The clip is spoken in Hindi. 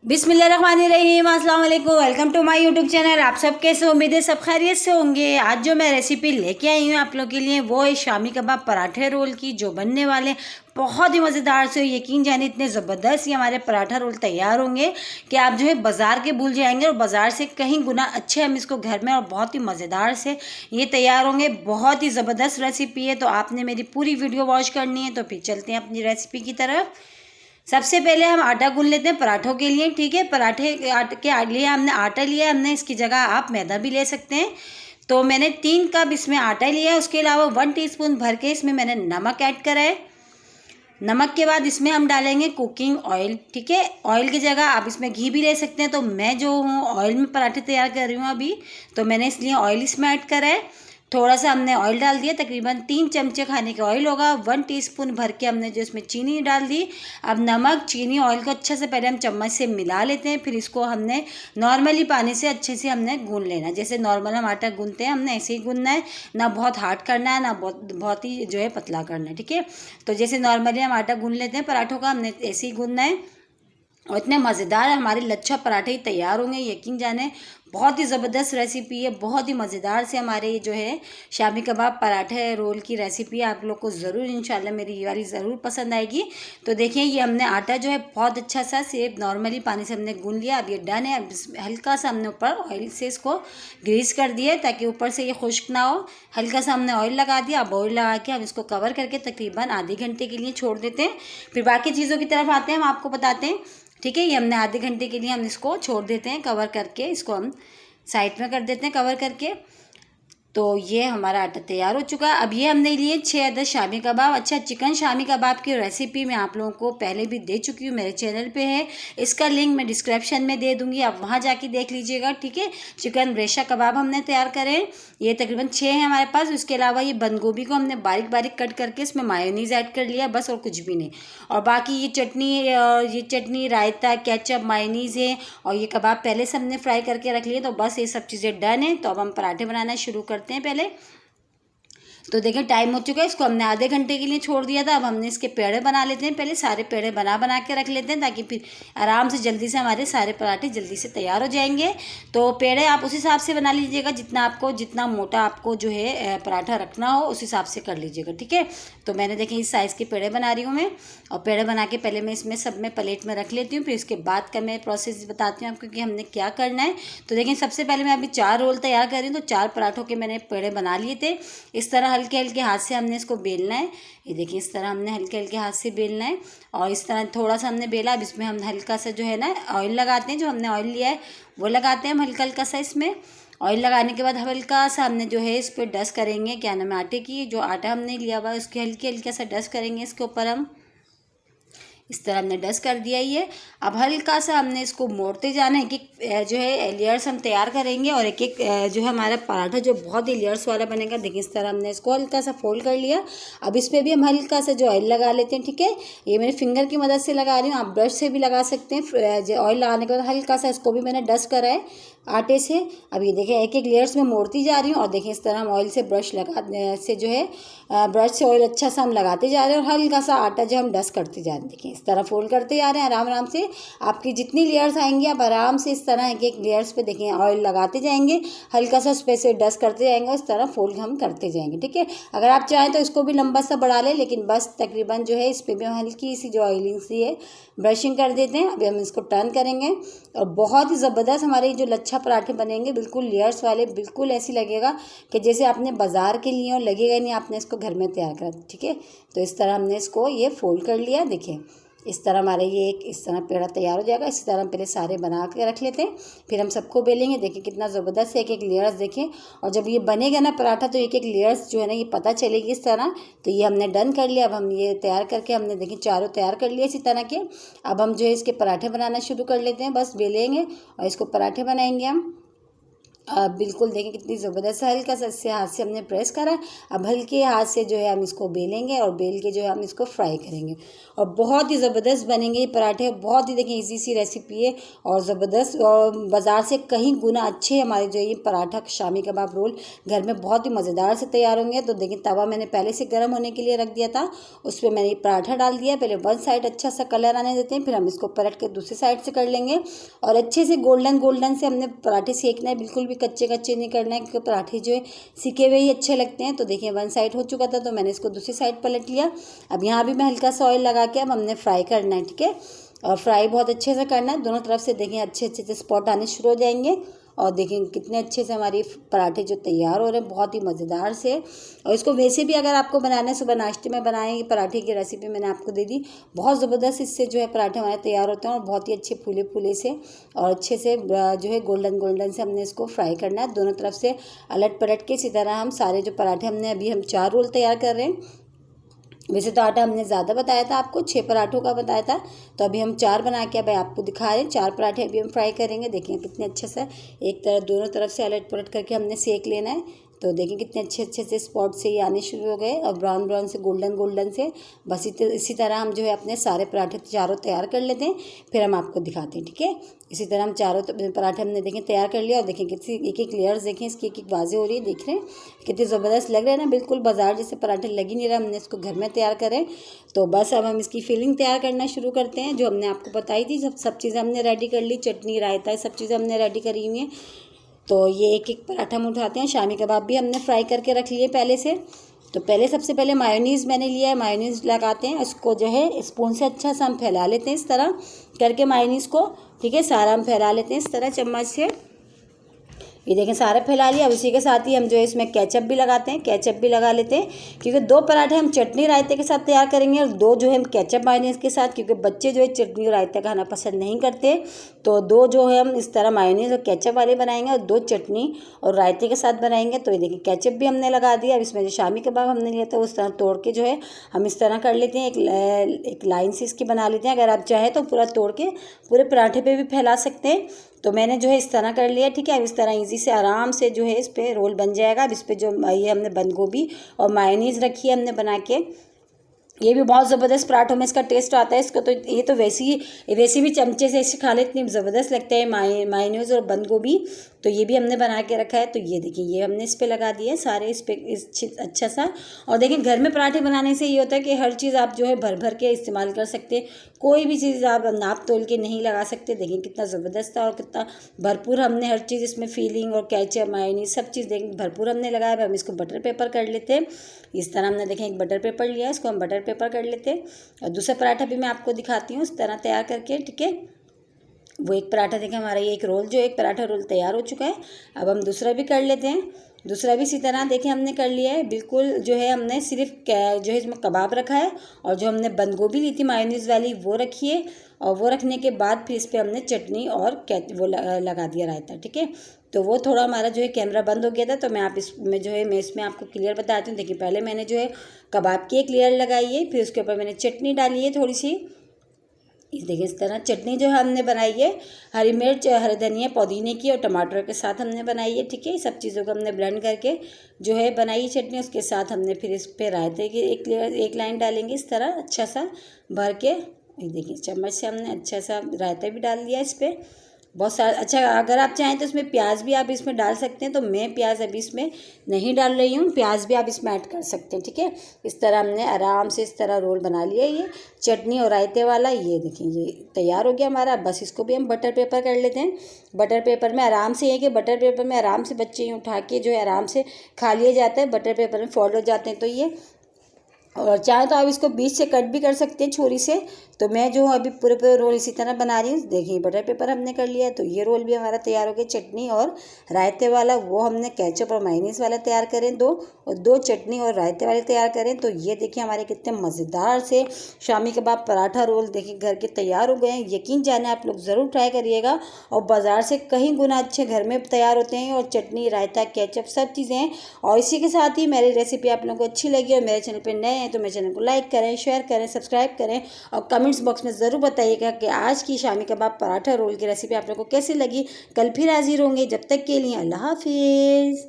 बिस्मिल्लाहिर्रहमानिर्रहीम, अस्सलाम वालेकुम। Welcome to my YouTube channel. आप सब कैसे, उम्मीद है सब खैरियत से होंगे। आज जो मैं रेसिपी लेके आई हूँ आप लोग के लिए वो है शामी कबाब पराठे रोल की, जो बनने वाले बहुत ही मज़ेदार से। यकीन जानिए इतने ज़बरदस्त ये हमारे पराठा रोल तैयार होंगे कि आप जो है बाज़ार के भूल जाएंगे, और बाज़ार से कहीं गुना अच्छे हम इसको घर में और बहुत ही मज़ेदार से ये तैयार होंगे। बहुत ही ज़बरदस्त रेसिपी है, तो आपने मेरी पूरी वीडियो वॉच करनी है। तो फिर चलते हैं अपनी रेसिपी की तरफ। सबसे पहले हम आटा गूंद लेते हैं पराठों के लिए। ठीक है, पराठे के आटे के लिए हमने आटा लिया है। हमने इसकी जगह आप मैदा भी ले सकते हैं। तो मैंने 3 कप इसमें आटा लिया है। उसके अलावा 1 टीस्पून भर के इसमें मैंने नमक ऐड करा है। नमक के बाद इसमें हम डालेंगे कुकिंग ऑयल। ठीक है, ऑयल की जगह आप इसमें घी भी ले सकते हैं। तो मैं जो हूँ ऑयल में पराठे तैयार कर रही हूँ अभी, तो मैंने इसलिए ऑयल इसमें ऐड करा है। थोड़ा सा हमने ऑयल डाल दिया, तकरीबन 3 चमचे खाने का ऑयल होगा। 1 टीस्पून भर के हमने जो इसमें चीनी डाल दी। अब नमक, चीनी, ऑयल को अच्छे से पहले हम चम्मच से मिला लेते हैं। फिर इसको हमने नॉर्मली पानी से अच्छे से हमने गूंद लेना। जैसे नॉर्मल हम आटा गूंदते हैं हमने ऐसे ही गूंदना है, ना बहुत हार्ड करना है ना बहुत बहुत ही जो है पतला करना है। ठीक है, तो जैसे नॉर्मली हम आटा गूंद लेते हैं पराठों का, हमने ऐसे ही गूंदना है। और इतने मज़ेदार हमारे लच्छा पराठे ही तैयार होंगे, यकीन जाने। बहुत ही ज़बरदस्त रेसिपी है, बहुत ही मज़ेदार से हमारे ये जो है शामी कबाब पराठे रोल की रेसिपी है। आप लोग को ज़रूर इंशाल्लाह मेरी ये वाली ज़रूर पसंद आएगी। तो देखिए ये हमने आटा जो है बहुत अच्छा सा सिर्फ नॉर्मली पानी से हमने गूंद लिया। अब ये डन है। अब हल्का सा हमने ऊपर ऑयल से इसको ग्रीस कर दिया ताकि ऊपर से ये खुश्क ना हो। हल्का सा हमने ऑयल लगा दिया। अब ऑयल लगा के हम इसको कवर करके तकरीबन आधे घंटे के लिए छोड़ देते हैं। फिर बाकी चीज़ों की तरफ आते हैं, हम आपको बताते हैं। ठीक है, ये हमने आधे घंटे के लिए हम इसको छोड़ देते हैं कवर करके। इसको हम साइड में कर देते हैं कवर करके। तो ये हमारा आटा तैयार हो चुका है। अब ये हमने लिए 6 अदद शामी कबाब। अच्छा, चिकन शामी कबाब की रेसिपी मैं आप लोगों को पहले भी दे चुकी हूँ, मेरे चैनल पे है। इसका लिंक मैं डिस्क्रिप्शन में दे दूँगी, आप वहाँ जाके देख लीजिएगा। ठीक है, चिकन रेशा कबाब हमने तैयार करे, ये तकरीबन 6 है हमारे पास। उसके अलावा ये बंद गोभी को हमने बारीक बारीक कट करके इसमें मायोनीज़ ऐड कर लिया, बस और कुछ भी नहीं। और बाकी ये चटनी रायता केचप मायोनीज़ है, और ये कबाब पहले से हमने फ्राई करके रख लिए। तो बस ये सब चीज़ें डन है। तो अब हम पराठे बनाना शुरू करते हैं पहले। तो देखें टाइम हो चुका है। इसको हमने आधे घंटे के लिए छोड़ दिया था। अब हमने इसके पेड़े बना लेते हैं। पहले सारे पेड़े बना बना के रख लेते हैं ताकि फिर आराम से जल्दी से हमारे सारे पराठे जल्दी से तैयार हो जाएंगे। तो पेड़े आप उस हिसाब से बना लीजिएगा जितना मोटा आपको जो है पराठा रखना हो उस हिसाब से कर लीजिएगा। ठीक है, तो मैंने देखें इस साइज़ के पेड़े बना रही हूँ मैं। और पेड़े बना के पहले मैं इसमें सब में प्लेट में रख लेती हूँ, फिर इसके बाद का मैं प्रोसेस बताती हूँ आपको कि हमने क्या करना है। तो देखें सबसे पहले मैं अभी 4 रोल तैयार कर रही हूँ। तो 4 पराठों के मैंने पेड़े बना लिए थे। इस तरह हल्के हल्के हाथ से हमने इसको बेलना है। ये देखिए इस तरह हमने हल्के हल्के हाथ से बेलना है। और इस तरह थोड़ा सा हमने बेला। अब इसमें हम हल्का सा जो है ना ऑयल लगाते हैं। जो हमने ऑयल लिया है वो लगाते हैं हम हल्का हल्का सा इसमें। ऑयल लगाने के बाद हल्का सा हमने जो है इस पर डस्ट करेंगे, क्या नाम है, आटे की। जो आटा हमने लिया हुआ है उसके हल्के हल्के सा डस्ट करेंगे इसके ऊपर हम। इस तरह हमने डस्ट कर दिया ये। अब हल्का सा हमने इसको मोड़ते जाना है कि जो है लेयर्स हम तैयार करेंगे। और एक एक जो है हमारा पराठा जो बहुत ही लेयर्स वाला बनेगा। देखिए इस तरह हमने इसको हल्का सा फोल्ड कर लिया। अब इस पर भी हम हल्का सा जो ऑयल लगा लेते हैं। ठीक है, ये मेरे फिंगर की मदद से लगा रही हूँ, आप ब्रश से भी लगा सकते हैं। ऑयल लगाने के बाद हल्का सा इसको भी मैंने डस्ट करा है आटे से। अब ये देखें एक एक लेयर्स में मोड़ती जा रही हूँ। और देखिए इस तरह हम ऑयल से से जो है ब्रश से ऑयल अच्छा सा हम लगाते जा रहे हैं। और हल्का सा आटा जो हम डस्ट करते जा रहे हैं। देखिए इस तरह फोल्ड करते जा रहे हैं आराम आराम से। आपकी जितनी लेयर्स आएंगी आप आराम से इस तरह एक एक लेयर्स पे देखिए ऑयल लगाते जाएंगे, हल्का सा उस पर से डस्ट करते जाएंगे, इस तरह फोल्ड हम करते जाएंगे। ठीक है, अगर आप चाहें तो इसको भी लंबा सा बढ़ा लें, लेकिन बस तकरीबन जो है इस पर भी हम हल्की सी जो ऑयलिंग सी है ब्रशिंग कर देते हैं। अभी हम इसको टर्न करेंगे और बहुत ही ज़बरदस्त हमारे जो लच्छा पराठे बनेंगे, बिल्कुल लेयर्स वाले, बिल्कुल ऐसी लगेगा कि जैसे आपने बाज़ार के लिए और लगेगा नहीं आपने इसको घर में तैयार करा। ठीक है, तो इस तरह हमने इसको ये फोल्ड कर लिया। देखिए इस तरह हमारे ये एक इस तरह पेड़ा तैयार हो जाएगा। इसी तरह हम पहले सारे बना के रख लेते हैं, फिर हम सबको बेलेंगे। देखिए कितना ज़बरदस्त है, एक एक लेयर्स देखें। और जब ये बनेगा ना पराठा तो एक एक लेयर्स जो है ना ये पता चलेगी इस तरह। तो ये हमने डन कर लिया। अब हम ये तैयार करके हमने देखिए चारों तैयार कर लिए इसी तरह के। अब हम जो है इसके पराठे बनाना शुरू कर लेते हैं, बस बेलेंगे और इसको पराठे बनाएंगे हम। बिल्कुल देखिए कितनी ज़बरदस्त है, हल्का सा इससे हाथ से हमने प्रेस करा। अब हल्के हाथ से जो है हम इसको बेलेंगे और बेल के जो है हम इसको फ्राई करेंगे और बहुत ही ज़बरदस्त बनेंगे ये पराठे। बहुत ही देखिए इजी सी रेसिपी है और ज़बरदस्त, और बाज़ार से कहीं गुना अच्छे हमारे जो ये पराठा शामी कबाब रोल घर में बहुत ही मज़ेदार से तैयार होंगे। तो देखिए तवा मैंने पहले से गर्म होने के लिए रख दिया था, उस पर मैंने ये पराठा डाल दिया। पहले वन साइड अच्छा सा कलर आने देते हैं, फिर हम इसको पलट के दूसरी साइड से कर लेंगे और अच्छे से गोल्डन गोल्डन से हमने पराठे सेकना है, बिल्कुल भी कच्चे कच्चे नहीं करना है, क्योंकि पराठे जो है सिके हुए ही अच्छे लगते हैं। तो देखिए वन साइड हो चुका था तो मैंने इसको दूसरी साइड पलट लिया। अब यहाँ भी मैं हल्का सा ऑयल लगा के अब हमने फ्राई करना है, ठीक है। और फ्राई बहुत अच्छे से करना है, दोनों तरफ से देखिए अच्छे अच्छे से स्पॉट आने शुरू हो जाएंगे। और देखिए कितने अच्छे से हमारी पराठे जो तैयार हो रहे हैं, बहुत ही मज़ेदार से। और इसको वैसे भी अगर आपको बनाना है, सुबह नाश्ते में बनाएं, ये पराठे की रेसिपी मैंने आपको दे दी। बहुत ज़बरदस्त इससे जो है पराठे हमारे तैयार होते हैं और बहुत ही अच्छे फूले फूले से और अच्छे से जो है गोल्डन गोल्डन से हमने इसको फ्राई करना है। दोनों तरफ से अलट पलट के इसी तरह हम सारे जो पराठे हमने अभी हम 4 रोल तैयार कर रहे हैं। वैसे तो आटा हमने ज़्यादा बताया था, आपको 6 पराठों का बताया था, तो अभी हम 4 बना के अब आपको दिखा रहे हैं। 4 पराठे अभी हम फ्राई करेंगे। देखिए कितने अच्छे से एक तरफ दोनों तरफ से अलट पलट करके हमने सेक लेना है। तो देखिए कितने अच्छे अच्छे से स्पॉट से ये आने शुरू हो गए और ब्राउन ब्राउन से गोल्डन गोल्डन से। बस इसी तरह हम जो है अपने सारे पराठे चारों तैयार कर लेते हैं, फिर हम आपको दिखाते हैं, ठीक है। इसी तरह हम चारों पराठे हमने देखें तैयार कर लिया और देखें कितनी एक एक लेयर्स देखें इसकी एक एक वाज़ेह हो रही है, देख रहे हैं कितनी ज़बरदस्त लग रहे हैं ना, बिल्कुल बाजार जैसे पराठे लग ही नहीं रहा। हमने इसको घर में तैयार करें। तो बस अब हम इसकी फिलिंग तैयार करना शुरू करते हैं, जो हमने आपको बताई थी। सब चीज़ें हमने रेडी कर ली, चटनी रायता सब चीज़ें हमने रेडी करी हुई हैं। तो ये एक एक पराठा हम उठाते हैं। शामी कबाब भी हमने फ्राई करके रख लिए पहले से। तो पहले सबसे पहले मायोनीज़ मैंने लिया है, मायोनीज़ लगाते हैं, इसको जो है स्पून से अच्छा सा हम फैला लेते हैं इस तरह करके मायोनीज़ को, ठीक है। सारा हम फैला लेते हैं इस तरह चम्मच से। ये देखें सारा फैला लिया। अब इसी के साथ ही हम जो है इसमें केचप भी लगाते हैं, केचप भी लगा लेते हैं, क्योंकि 2 पराठे हम चटनी रायते के साथ तैयार करेंगे और 2 जो है हम केचप मायोनीज़ के साथ, क्योंकि बच्चे जो है चटनी रायता खाना पसंद नहीं करते। तो 2 जो है हम इस तरह मायोनीज़ और केचप वाले बनाएंगे और 2 चटनी और रायते के साथ बनाएंगे। तो ये देखिए केचप भी हमने लगा दिया। अब इसमें जो शामी कबाब हमने लिया था उस तरह तोड़ के जो है हम इस तरह कर लेते हैं, एक लाइन से इसकी बना लेते हैं। अगर आप चाहें तो पूरा तोड़ के पूरे पराठे पे भी फैला सकते हैं। तो मैंने जो है इस तरह कर लिया, ठीक है। अब इस तरह इजी से आराम से जो है इस पर रोल बन जाएगा। अब इस पर जो ये हमने बंद गोभी और मायोनीज़ रखी है हमने बना के, ये भी बहुत ज़बरदस्त पराठों में इसका टेस्ट आता है। इसको तो ये तो वैसे भी चमचे से ऐसे खा ले इतनी ज़बरदस्त लगता है मायोनीज़ और बंद गोभी। तो ये भी हमने बना के रखा है। तो ये देखिए ये हमने इस पे लगा दिए सारे इस पे अच्छा सा। और देखिए घर में पराठे बनाने से ये होता है कि हर चीज़ आप जो है भर भर के इस्तेमाल कर सकते हैं, कोई भी चीज़ आप नाप तोल के नहीं लगा सकते। देखिए कितना ज़बरदस्त था और कितना भरपूर हमने हर चीज़ इसमें फीलिंग और केचप मायोनीज़ सब चीज़ देखें भरपूर हमने लगाया। अब हम इसको बटर पेपर कर लेते हैं। इस तरह हमने देखें एक बटर पेपर लिया, इसको हम बटर पेपर कर लेते हैं। और दूसरा पराठा भी मैं आपको दिखाती हूँ इस तरह तैयार करके, ठीक है। वो एक पराठा देखें हमारा ये एक रोल जो एक पराठा रोल तैयार हो चुका है। अब हम दूसरा भी कर लेते हैं। दूसरा भी इसी तरह देखें हमने कर लिया है, बिल्कुल जो है हमने सिर्फ जो है इसमें कबाब रखा है और जो हमने बंद गोभी ली थी मायोनीज़ वाली वो रखी है। और वो रखने के बाद फिर इस पर हमने चटनी और वो लगा दिया रायता, ठीक है। तो वो थोड़ा हमारा जो है कैमरा बंद हो गया था, तो मैं आप इसमें जो है मैं इसमें आपको क्लियर बताती हूँ। देखिए पहले मैंने जो है कबाब की एक लेयर लगाई है, फिर उसके ऊपर मैंने चटनी डाली है थोड़ी सी। इस देखिए इस तरह चटनी जो है हमने बनाई है हरी मिर्च हरे धनिया पुदीने की और टमाटर के साथ हमने बनाई है, ठीक है। सब चीज़ों को हमने ब्लेंड करके जो है बनाई चटनी। उसके साथ हमने फिर इस पर रायते की एक लाइन डालेंगे इस तरह अच्छा सा भर के। ये देखिए चम्मच से हमने अच्छा सा रायता भी डाल दिया इस पर बहुत सारा। अच्छा अगर आप चाहें तो इसमें प्याज भी आप इसमें डाल सकते हैं, तो मैं प्याज अभी इसमें नहीं डाल रही हूँ, प्याज भी आप इसमें ऐड कर सकते हैं, ठीक है। इस तरह हमने आराम से इस तरह रोल बना लिया ये चटनी और रायते वाला। ये देखिए ये तैयार हो गया हमारा। बस इसको भी हम बटर पेपर कर लेते हैं। बटर पेपर में आराम से ये कि बटर पेपर में आराम से बच्चे यूँ उठा के जो है आराम से खा लिए जाते हैं, बटर पेपर में फोल्ड हो जाते हैं। तो ये और चाहे तो आप इसको बीच से कट भी कर सकते हैं छुरी से। तो मैं जो हूँ अभी पूरे पूरे रोल इसी तरह बना रही हूँ। देखिए बटर पेपर हमने कर लिया है, तो ये रोल भी हमारा तैयार हो गया। चटनी और रायते वाला वो हमने केचप और मायोनीज़ वाला तैयार करें दो, और 2 चटनी और रायते वाले तैयार करें। तो ये देखिए हमारे कितने मज़ेदार से शामी कबाब पराठा रोल देखिए घर के तैयार हो गए हैं। यकीन जाने आप लोग ज़रूर ट्राई करिएगा, और बाज़ार से कहीं गुना अच्छे घर में तैयार होते हैं। और चटनी रायता केचप सब चीज़ें हैं। और इसी के साथ ही मेरी रेसिपी आप लोगों को अच्छी लगी और मेरे चैनल पर नए हैं तो मेरे चैनल को लाइक करें, शेयर करें, सब्सक्राइब करें और कमेंट कमेंट्स बॉक्स में ज़रूर बताइएगा कि आज की शामी कबाब पराठा रोल की रेसिपी आप लोगों को कैसी लगी। कल फिर हाजिर होंगे, जब तक के लिए अल्लाह हाफिज़।